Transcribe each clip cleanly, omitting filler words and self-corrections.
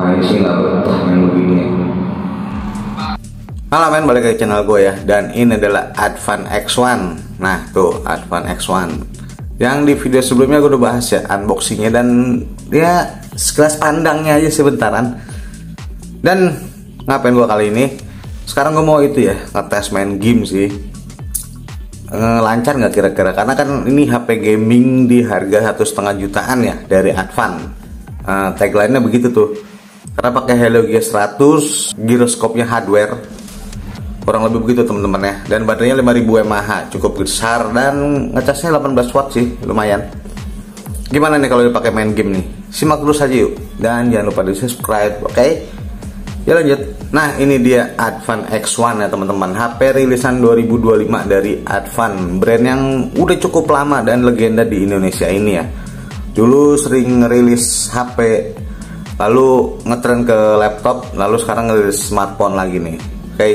main sih nggak betah main begini. Halo men, balik ke channel gue ya. Dan ini adalah Advan X1. Nah tuh Advan X1 yang di video sebelumnya gue udah bahas ya unboxingnya, dan ya sekelas pandangnya aja sebentaran. Dan ngapain gue kali ini? Sekarang gue mau itu ya, ngetes main game sih. Lancar nggak kira-kira? Karena kan ini HP gaming di harga 1,5 jutaan ya dari Advan. Tagline-nya begitu tuh. Karena pakai Helio G100, giroskopnya hardware, kurang lebih begitu teman-teman ya. Dan baterainya 5000 mAh, cukup besar, dan ngecasnya 18 watt sih, lumayan. Gimana nih kalau dipakai main game nih? Simak terus aja yuk, dan jangan lupa di subscribe, oke? Ya lanjut. Nah ini dia Advan X1 ya teman-teman, HP rilisan 2025 dari Advan, brand yang udah cukup lama dan legenda di Indonesia ini ya. Dulu sering rilis HP, lalu ngetren ke laptop, lalu sekarang ngerilis smartphone lagi nih, oke?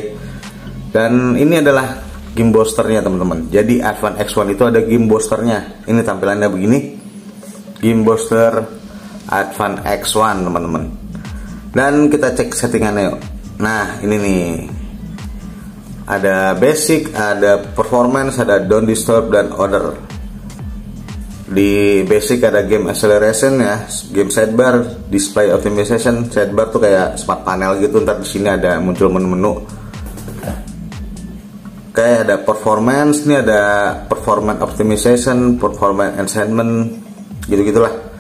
Dan ini adalah game boosternya teman-teman. Jadi Advan X1 itu ada game boosternya. Ini tampilannya begini, game booster Advan X1 teman-teman. Dan kita cek settingannya yuk. Nah ini nih, ada basic, ada performance, ada don't disturb, dan other. Di basic ada game acceleration ya, game sidebar, display optimization. Sidebar tuh kayak smart panel gitu. Ntar di sini ada muncul menu-menu. Kayak ada performance, ini ada performance optimization, performance enhancement, gitu-gitulah.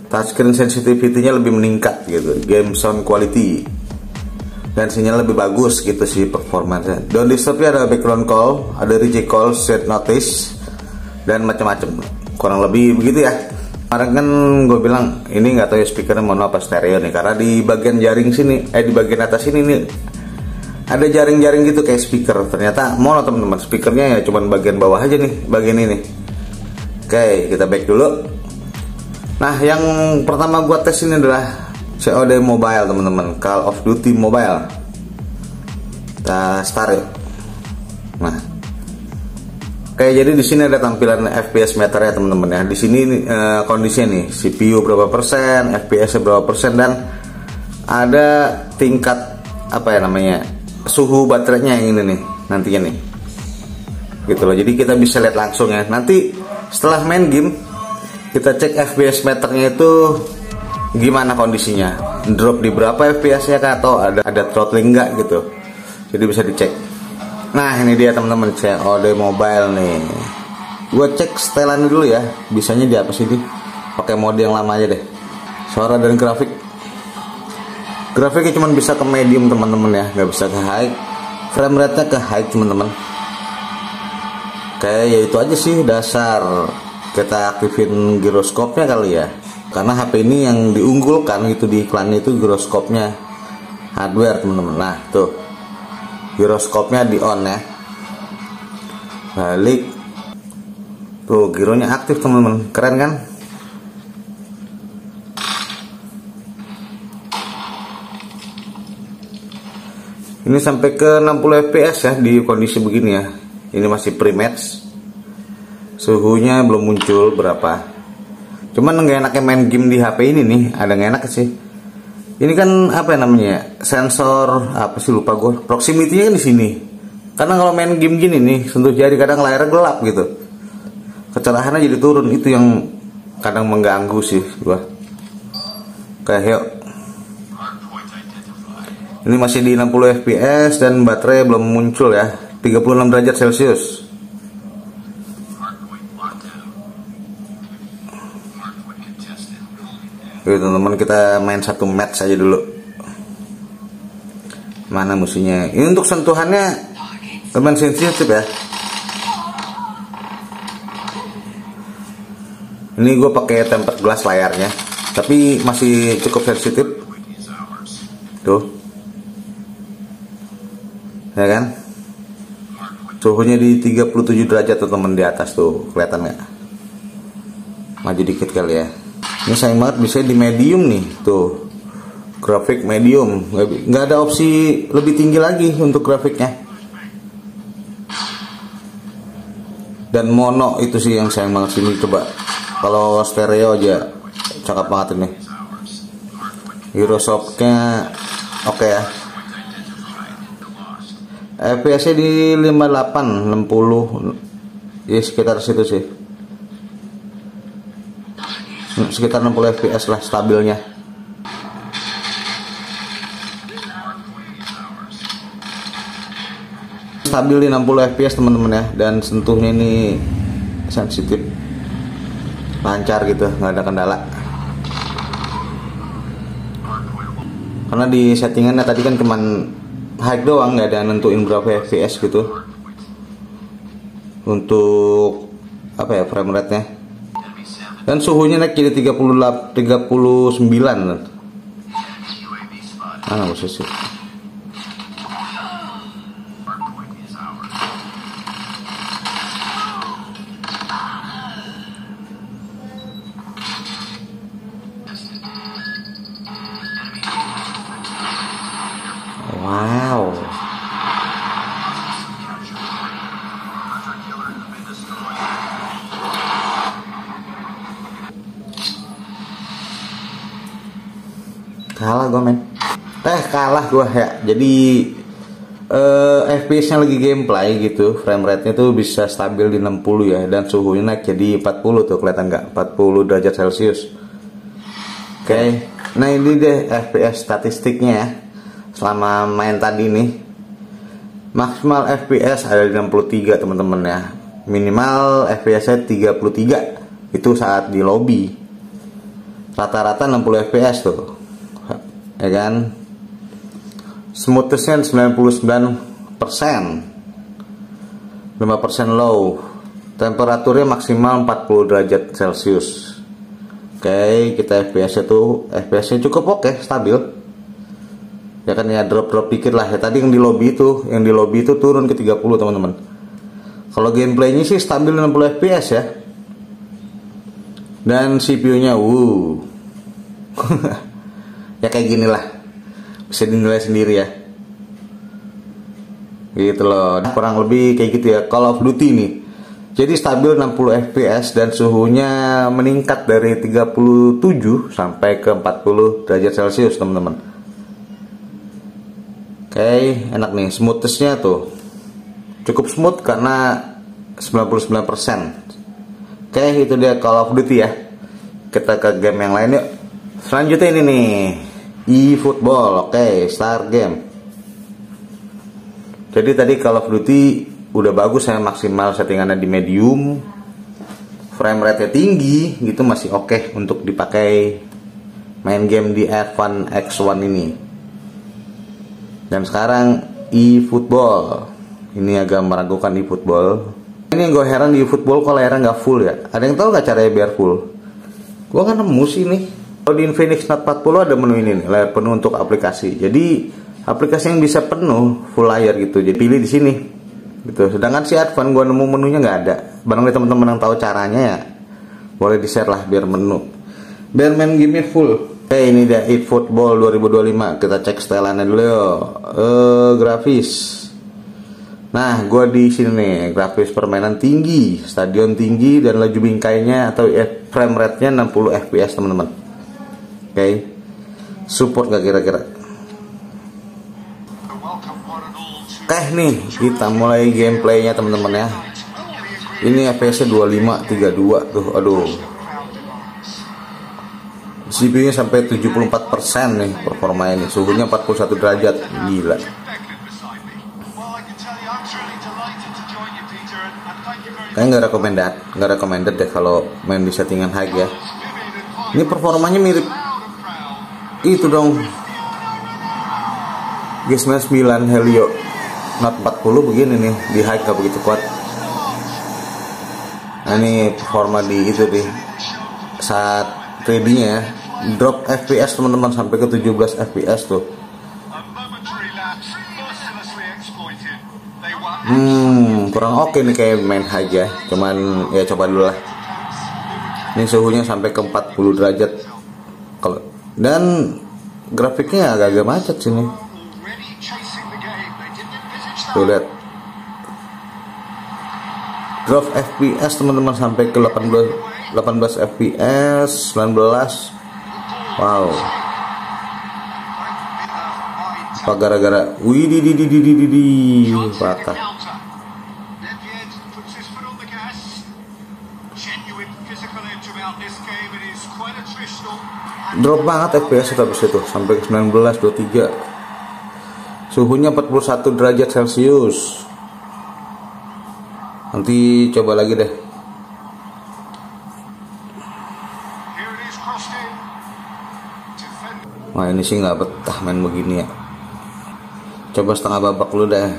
Touchscreen sensitivity-nya lebih meningkat gitu, game sound quality, dan sinyal lebih bagus gitu sih performance-nya. Don't disturb-nya ada background call, ada reject call, set notice, dan macam-macam. Kurang lebih begitu ya. Kemarin kan gue bilang ini nggak tahu ya speakernya mono apa stereo nih, karena di bagian jaring sini, di bagian atas ini nih ada jaring-jaring gitu kayak speaker. Ternyata mono teman-teman, speakernya ya cuman bagian bawah aja nih, bagian ini. Oke, kita back dulu. Nah yang pertama gua tes ini adalah COD Mobile teman-teman, Call of Duty Mobile. Kita start yuk. Nah, oke, jadi di sini ada tampilan FPS meternya teman-teman ya. Di sini kondisinya nih, CPU berapa persen, FPS berapa persen, dan ada tingkat apa ya namanya, suhu baterainya yang ini nih nantinya nih, gitu loh. Jadi kita bisa lihat langsung ya. Nanti setelah main game kita cek FPS meternya itu gimana kondisinya, drop di berapa FPS nya kah, atau ada throttling enggak gitu. Jadi bisa dicek. Nah ini dia teman-teman, COD Mobile nih. Gue cek setelannya dulu ya, bisanya di apa sih ini? Pakai mode yang lama aja deh. Suara dan grafik. Grafiknya cuma bisa ke medium teman-teman ya, nggak bisa ke high. Frame rate-nya ke high teman-teman. Kayak ya itu aja sih dasar. Kita aktifin giroskopnya kali ya, karena HP ini yang diunggulkan gitu di iklannya itu giroskopnya hardware teman-teman. Nah tuh giroskopnya di on ya, balik tuh gironya aktif teman-teman, keren kan? Ini sampai ke 60 fps ya di kondisi begini ya. Ini masih pre-match. Suhunya belum muncul berapa. Cuman nggak enaknya main game di HP ini nih, ada nggak enak sih. Ini kan apa namanya? Sensor apa sih, lupa gue. Proximity-nya kan di sini. Karena kalau main game gini nih, sentuh jari kadang layarnya gelap gitu. Kecerahannya jadi turun, itu yang kadang mengganggu sih gua. Kayak yuk. Ini masih di 60 fps dan baterai belum muncul ya, 36 derajat Celcius. Oke teman-teman, kita main satu match aja dulu. Mana musuhnya? Ini untuk sentuhannya lumayan sensitif ya. Ini gue pakai tempered glass layarnya, tapi masih cukup sensitif. Tuh, ya kan? Suhunya di 37 derajat teman-teman di atas tuh, kelihatan nggak? Maju dikit kali ya. Ini sayang banget bisa di medium nih, tuh grafik medium, nggak ada opsi lebih tinggi lagi untuk grafiknya. Dan mono itu sih yang sayang banget sini. Coba kalau stereo aja cakep banget ini. Euroshopnya oke ya. FPS nya di 58 60 ya, sekitar situ sih, sekitar 60 fps lah stabilnya. Stabil di 60 fps teman-teman ya, dan sentuhnya ini sensitif, lancar gitu, nggak ada kendala. Karena di settingannya tadi kan cuman high doang, nggak ada nentuin berapa fps gitu untuk apa ya, frame rate nya. Dan suhunya naik jadi 39. Mana posisi? Wow. Kalah gue men. Kalah gue ya. Jadi FPS nya lagi gameplay gitu, frame rate nya tuh bisa stabil di 60 ya, dan suhunya naik jadi 40 tuh, kelihatan nggak? 40 derajat Celcius. Oke. Nah ini deh FPS statistiknya ya selama main tadi nih. Maksimal FPS ada di 63 teman-teman ya, minimal FPS nya 33 itu saat di lobby. Rata-rata 60 FPS tuh ya kan. Smoothness-nya 99%, 5% low, temperaturnya maksimal 40 derajat Celcius. Oke, kita FPS nya cukup oke, stabil ya kan ya, drop dikit lah ya. Tadi yang di lobby itu turun ke 30 teman-teman. Kalau gameplaynya sih stabil 60 fps ya, dan CPU-nya ya kayak gini lah, bisa dinilai sendiri ya gitu loh. Nah, kurang lebih kayak gitu ya Call of Duty nih. Jadi stabil 60 fps dan suhunya meningkat dari 37 sampai ke 40 derajat Celcius teman-teman. Oke, enak nih. Smoothness-nya tuh cukup smooth karena 99%. Oke, itu dia Call of Duty ya. Kita ke game yang lain yuk. Selanjutnya ini nih, eFootball. Oke, start game. Jadi tadi Call of Duty udah bagus, saya maksimal settingannya di medium, frame rate-nya tinggi gitu, masih oke untuk dipakai main game di F1 X1 ini. Dan sekarang eFootball ini agak meragukan eFootball. Ini yang gue heran di eFootball kok layarnya nggak full ya. Ada yang tahu nggak caranya biar full? Gue kan nemu sih nih. Kalau di Infinix Note 40 ada menu ini nih, layar penuh untuk aplikasi. Jadi aplikasi yang bisa penuh full layar gitu, jadi pilih di sini gitu. Sedangkan si Advan gue nemu menunya nggak ada. Barangkali teman-teman yang tahu caranya ya boleh di share lah biar biar main game full. Oke, ini dia eFootball 2025. Kita cek setelannya dulu yuk. Grafis. Nah, gue di sini nih, grafis permainan tinggi, stadion tinggi, dan laju bingkainya atau frame rate-nya 60 fps teman-teman. Oke, support gak kira-kira? Oke nih, kita mulai gameplaynya teman-teman ya. Ini FPS-nya 25, 32 tuh, aduh. CPU-nya sampai 74% nih performa ini, suhunya 41 derajat, gila. Kayaknya nggak recommended deh kalau main di settingan high ya. Ini performanya mirip itu dong, G99 Helio Note 40 begini nih, di high nggak begitu kuat. Nah ini performa di itu deh saat 3D nya ya. Drop FPS teman-teman sampai ke 17 fps tuh. Kurang oke nih kayak main high ya. Cuman ya coba dulu lah. Ini suhunya sampai ke 40 derajat. Dan grafiknya agak-agak macet sini. Tuh lihat. Drop FPS teman-teman sampai ke 18 fps, 19. Wow. Apa gara-gara patah. Drop banget FPS itu habis itu sampai ke 19, 23. Suhunya 41 derajat Celcius. Nanti coba lagi deh. Wah, ini sih nggak betah main begini ya. Coba setengah babak dulu deh.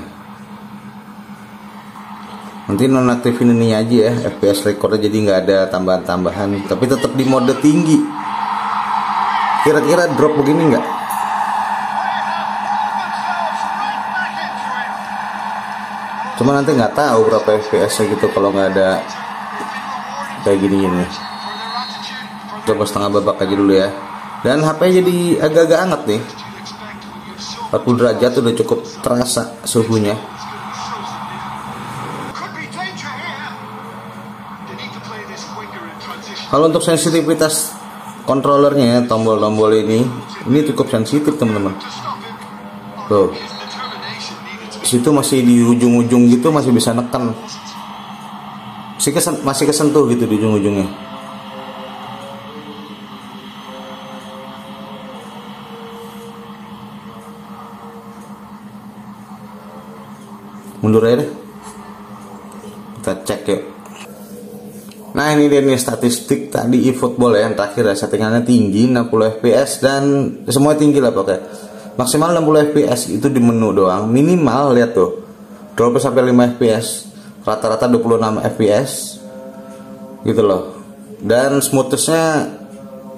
Nanti nonaktifin ini aja ya, FPS recordnya, jadi nggak ada tambahan-tambahan, tapi tetap di mode tinggi. Kira-kira drop begini nggak? Cuma nanti nggak tahu berapa FPS gitu kalau nggak ada kayak gini ini. Coba setengah babak aja dulu ya. Dan HP jadi agak-agak hangat nih. 40 derajat udah cukup terasa suhunya. Kalau untuk sensitivitas kontrolernya, tombol-tombol ini cukup sensitif teman-teman. Tuh, situ masih di ujung-ujung gitu masih bisa neken, masih kesentuh gitu di ujung-ujungnya. Mundur aja deh, kita cek yuk. Nah, ini dia nih statistik tadi eFootball ya, yang terakhir ya, settingannya tinggi 60 fps dan semua tinggi lah pokoknya. Maksimal 60 fps itu di menu doang. Minimal lihat tuh, drop sampai 5 fps, rata-rata 26 fps gitu loh. Dan smoothnessnya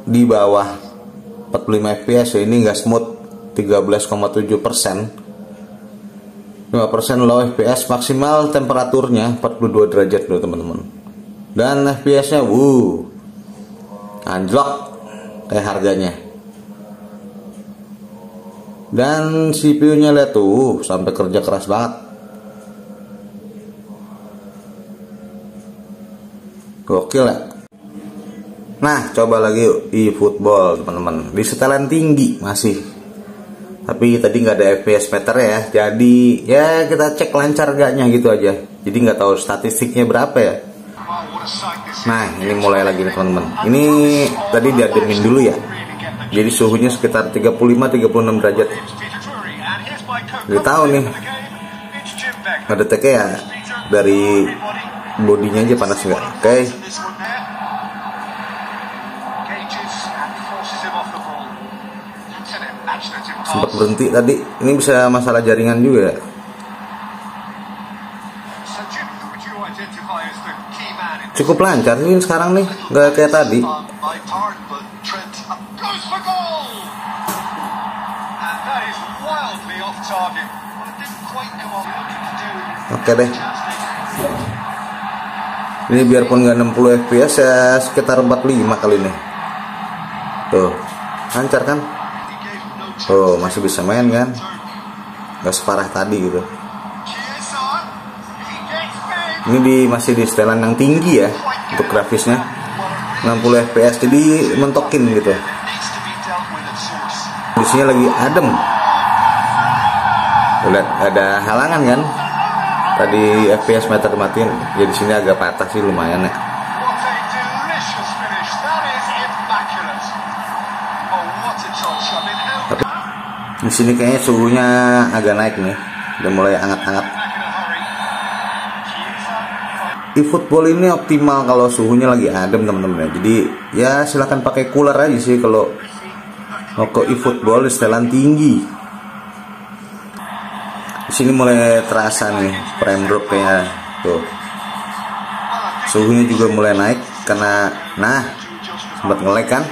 di bawah 45 fps ya, ini nggak smooth, 13,7%. 5% low fps, maksimal temperaturnya 42 derajat loh teman-teman. Dan FPS nya anjlok kayak harganya. Dan CPU nya lihat tuh sampai kerja keras banget. Gokil ya. Nah, coba lagi yuk eFootball teman-teman, di setelan tinggi masih. Tapi tadi nggak ada FPS meter ya, jadi ya kita cek lancar gaknya gitu aja. Jadi nggak tahu statistiknya berapa ya. Nah, ini mulai lagi nih teman-teman. Ini tadi diademin dulu ya. Jadi suhunya sekitar 35-36 derajat. Jadi tahu nih, ngedeteknya ya dari bodinya aja panas nggak. Oke. Sempat berhenti tadi. Ini bisa masalah jaringan juga ya. Cukup lancar sih sekarang nih, nggak kayak tadi. Oke deh. Ini biarpun nggak 60 fps ya sekitar 45 kali ini. Tuh, lancar kan? Oh, masih bisa main kan? Nggak separah tadi gitu. Ini masih di setelan yang tinggi ya untuk grafisnya, 60 fps, jadi mentokin gitu. Di sini lagi adem. Lihat ada halangan kan? Tadi FPS meter matiin, ya di sini agak patah sih lumayan ya. Tapi di sini kayaknya suhunya agak naik nih, udah mulai hangat-hangat. eFootball ini optimal kalau suhunya lagi adem teman-teman ya. Jadi ya silahkan pakai cooler aja sih kalau mau ke eFootball di setelan tinggi. Di sini mulai terasa nih frame drop kayaknya tuh. Suhunya juga mulai naik karena sempat nge-lag kan.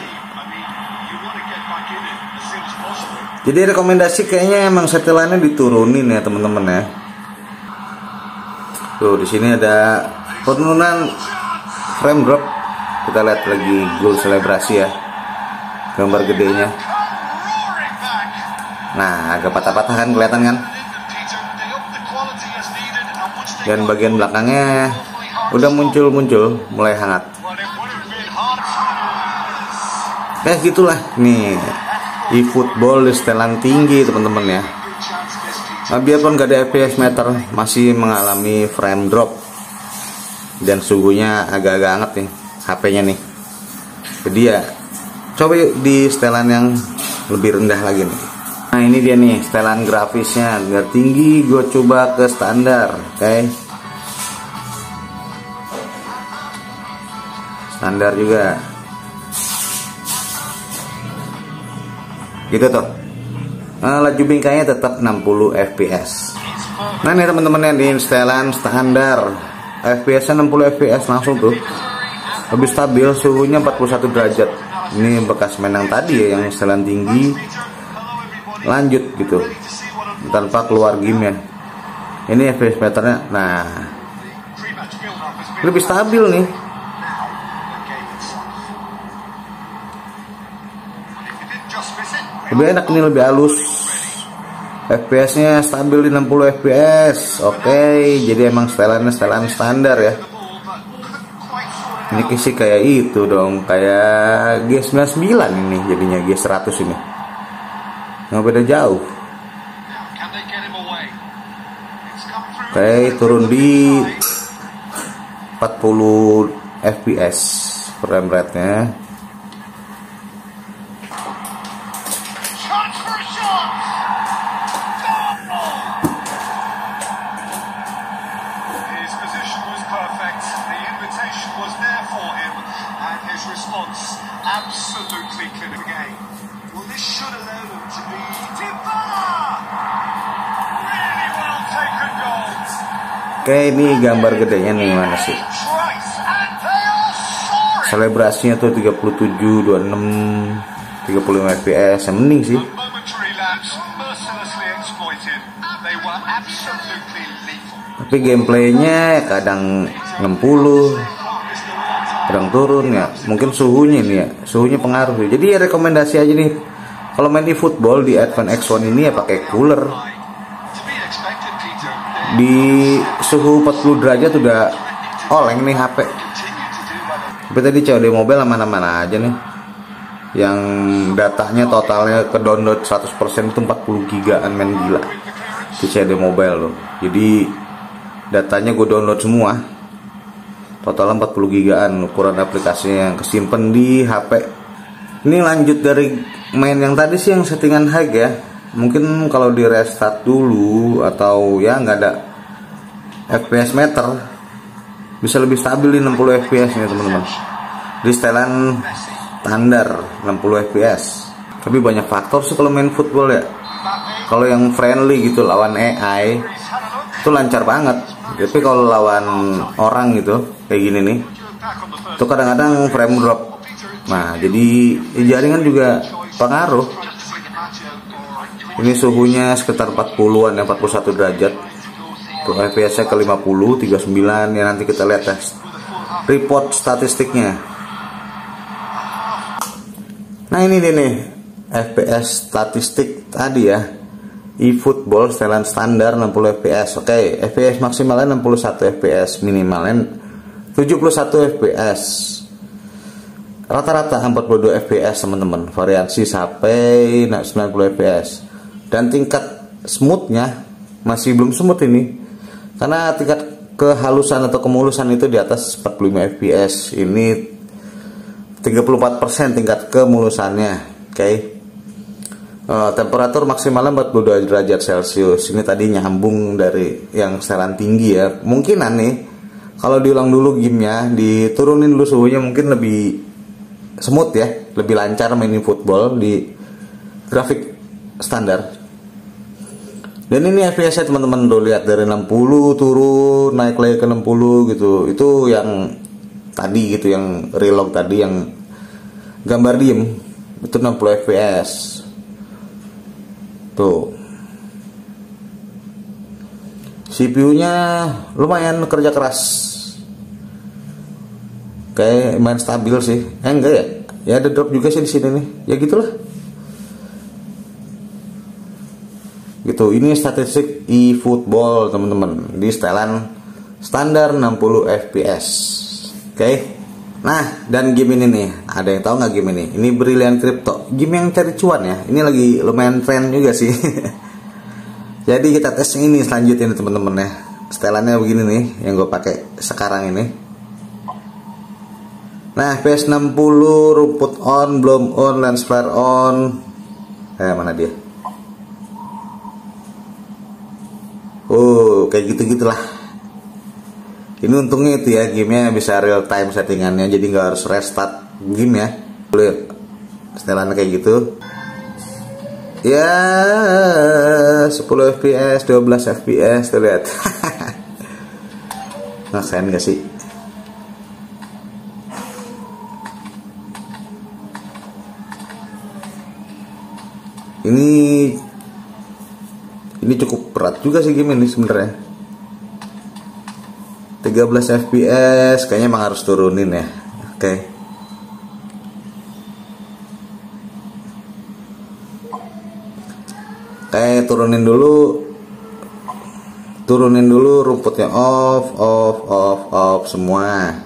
Jadi rekomendasi kayaknya emang setelannya diturunin ya teman-teman ya. Tuh di sini ada penurunan frame drop. Kita lihat lagi gol selebrasi ya, gambar gedenya. Nah, agak patah-patah kan, kelihatan kan? Dan bagian belakangnya udah muncul mulai hangat. Gitulah nih eFootball di setelan tinggi teman-teman ya. Nah, biarpun gak ada FPS meter, masih mengalami frame drop dan suhunya agak-agak hangat nih HP-nya nih. Jadi ya coba di setelan yang lebih rendah lagi nih. Nah ini dia nih setelan grafisnya, biar tinggi gue coba ke standar. Oke, standar juga gitu tuh. Nah, laju bingkainya tetap 60 fps. Nah ini teman-teman yang di setelan standar, FPS nya 60 fps langsung tuh, lebih stabil, suhunya 41 derajat. Ini bekas main yang tadi ya, yang setelan tinggi lanjut gitu tanpa keluar game ya. Ini FPS meternya, nah lebih stabil nih. Lebih enak ini, lebih halus. FPS nya stabil di 60 fps. Oke, jadi emang setelan standar ya. Ini sih kayak itu dong, kayak G99 ini jadinya, G100 ini. Nggak beda jauh. Oke, turun di 40 fps frame rate-nya. Absolutely clear again. Well, this should allow them to be Dybala. Really well taken goals. Oke, ini gambar gedenya nih mana sih? Selebrasinya tuh 37, 26, 35 fps, yang mending sih. Tapi gameplaynya kadang 60, kadang turun ya, mungkin suhunya nih ya, suhunya pengaruh. Jadi ya rekomendasi aja nih, kalau main di football di Advance X1 ini ya pakai cooler. Di suhu 40 derajat udah oleng nih HP. Tapi tadi COD Mobile mana-mana aja nih, yang datanya totalnya ke download 100% itu 40 gigaan, main gila di COD Mobile loh. Jadi datanya gue download semua, total 40 gigaan, ukuran aplikasinya yang kesimpan di HP. Ini lanjut dari main yang tadi sih, yang settingan high ya. Mungkin kalau di restart dulu atau ya nggak ada FPS meter, bisa lebih stabil di 60 fps nih teman-teman. Di setelan standar 60 fps. Tapi banyak faktor sih kalau main football ya. Kalau yang friendly gitu lawan AI itu lancar banget. Tapi kalau lawan orang gitu kayak gini nih, itu kadang-kadang frame drop. Nah jadi jaringan juga pengaruh. Ini suhunya sekitar 40-an ya, 41 derajat. Tuh FPS nya ke 50, 39 ya, nanti kita lihat tes report statistiknya. Nah ini dia nih FPS statistik tadi ya. eFootball setelan standar 60 fps. Oke, FPS maksimalnya 61 fps, minimalnya 71 fps. Rata-rata 42 fps teman-teman. Variasi sampai 90 fps. Dan tingkat smoothnya masih belum smooth ini, karena tingkat kehalusan atau kemulusan itu di atas 45 fps. Ini 34% tingkat kemulusannya. Oke. Temperatur maksimalnya 42 derajat Celcius. Ini tadi nyambung dari yang setelan tinggi ya. Mungkinan nih kalau diulang dulu gamenya, diturunin dulu suhunya, mungkin lebih smooth ya, lebih lancar mainin football di grafik standar. Dan ini FPS nya teman-teman, tuh lihat dari 60 turun naik lagi ke 60 gitu. Itu yang tadi gitu, yang relog tadi, yang gambar diem itu 60 fps. Tuh CPU-nya lumayan kerja keras, kayak main stabil sih. Enggak ya? Ya ada drop juga sih di sini nih. Ya gitulah. Gitu. Ini statistik eFootball teman-teman di setelan standar 60 fps. Oke. Nah, dan game ini nih, ada yang tahu nggak game ini? Ini Brilliant Crypto, game yang cari cuan ya. Ini lagi lumayan tren juga sih. Jadi kita tes ini selanjutnya nih teman-teman ya. Setelannya begini nih yang gue pakai sekarang ini. Nah, FPS 60, rumput on, bloom on, lens flare on. Mana dia? Oh, kayak gitu-gitulah. Ini untungnya itu ya, gamenya bisa real time settingannya, jadi nggak harus restart game ya. Boleh setelannya kayak gitu. Ya, 10 fps, 12 fps tuh lihat. Ngaksen gak sih? Ini cukup berat juga sih game ini sebenarnya. 13 fps kayaknya emang harus turunin ya. Oke. Kayak turunin dulu rumputnya off semua.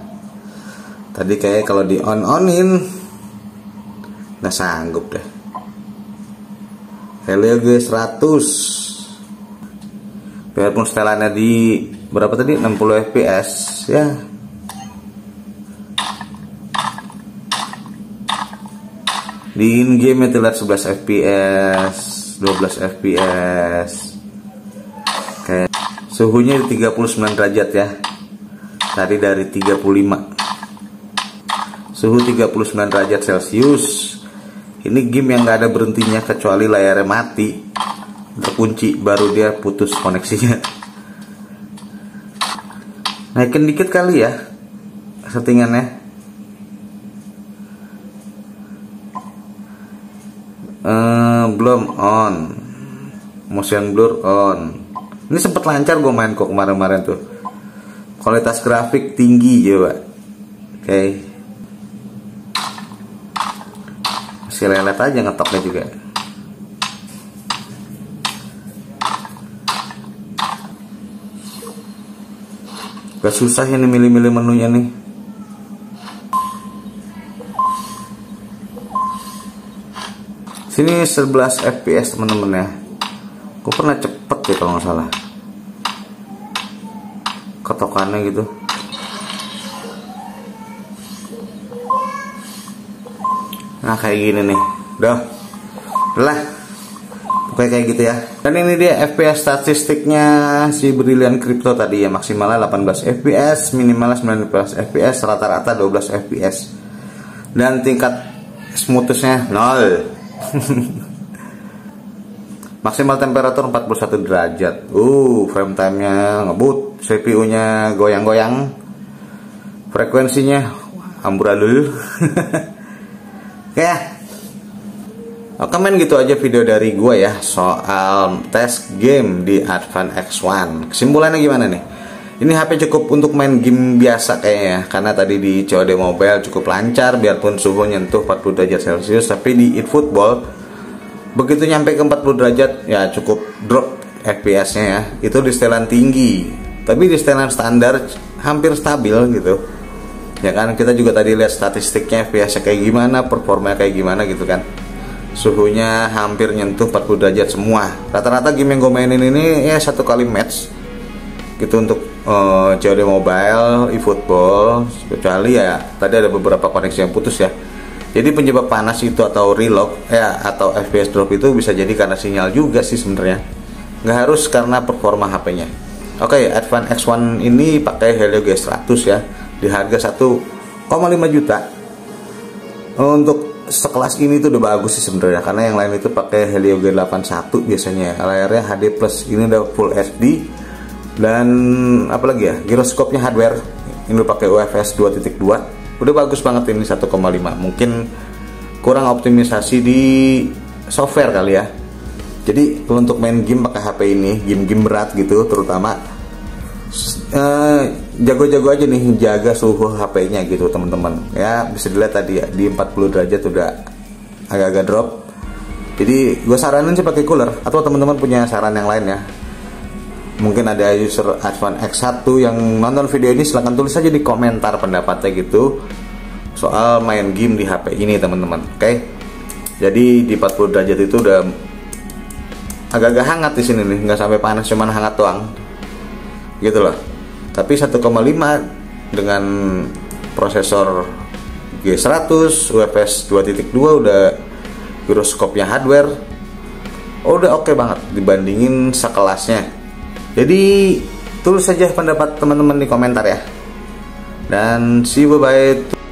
Tadi kayak kalau di onin nggak sanggup deh. Helio G100, biarpun setelannya di berapa tadi, 60 fps ya. Di in game itu lihat 11 fps, 12 fps. Kayak suhunya di 39 derajat ya. Tadi dari 35. Suhu 39 derajat Celcius. Ini game yang nggak ada berhentinya kecuali layarnya mati, terkunci, baru dia putus koneksinya. Naikin dikit kali ya settingannya. Belum on, motion blur on. Ini sempet lancar gue main kok kemarin-kemarin tuh. Kualitas grafik tinggi coba. Oke. Masih lelet aja ngetoknya juga. Gak susah ini milih-milih menunya nih. Sini 11 fps teman-teman ya. Gue pernah cepet ya kalau nggak salah. Ketokannya gitu. Nah kayak gini nih. Udah lah. Pokoknya kayak gitu ya. Dan ini dia FPS statistiknya si Brilliant Crypto tadi ya. Maksimalnya 18 fps, minimalnya 19 fps, rata-rata 12 fps. Dan tingkat smoothness-nya 0. Maksimal temperatur 41 derajat. Frame time-nya ngebut, CPU-nya goyang-goyang. Frekuensinya amburadul. Oke men, gitu aja video dari gue ya soal tes game di Advance X1. Kesimpulannya gimana nih? Ini HP cukup untuk main game biasa kayaknya, karena tadi di COD Mobile cukup lancar biarpun suhu nyentuh 40 derajat Celcius, tapi di eFootball begitu nyampe ke 40 derajat ya cukup drop FPS-nya ya. Itu di setelan tinggi, tapi di setelan standar hampir stabil gitu. Ya kan, kita juga tadi lihat statistiknya FPS-nya kayak gimana, performanya kayak gimana gitu kan. Suhunya hampir nyentuh 40 derajat semua. Rata-rata game yang gue mainin ini ya 1 kali match gitu untuk COD Mobile, eFootball. Kecuali ya tadi ada beberapa koneksi yang putus ya. Jadi penyebab panas itu atau relog ya atau FPS drop itu bisa jadi karena sinyal juga sih sebenarnya. Nggak harus karena performa HP-nya. Oke, Advance X1 ini pakai Helio G100 ya. Di harga 1,5 juta. Untuk sekelas ini tuh udah bagus sih sebenarnya, karena yang lain itu pakai Helio G81 biasanya. Layarnya HD+, ini udah Full HD. Dan apalagi ya, giroskopnya hardware ini udah pakai UFS 2.2. Udah bagus banget ini 1,5. Mungkin kurang optimisasi di software kali ya. Jadi kalau untuk main game pakai HP ini, game-game berat gitu terutama, jago-jago aja nih jaga suhu HP-nya gitu teman-teman. Ya bisa dilihat tadi ya di 40 derajat udah agak-agak drop. Jadi gue saranin sih pakai cooler, atau teman-teman punya saran yang lain ya. Mungkin ada user Advance X1 yang nonton video ini, silahkan tulis aja di komentar pendapatnya gitu soal main game di HP ini teman-teman. Oke. Jadi di 40 derajat itu udah agak-agak hangat di sini nih, nggak sampai panas, cuman hangat doang gitu loh. Tapi 1,5 dengan prosesor G100 UFS 2.2 udah giroskopnya hardware, udah oke banget dibandingin sekelasnya. Jadi tulis saja pendapat teman-teman di komentar ya, dan see you, bye bye.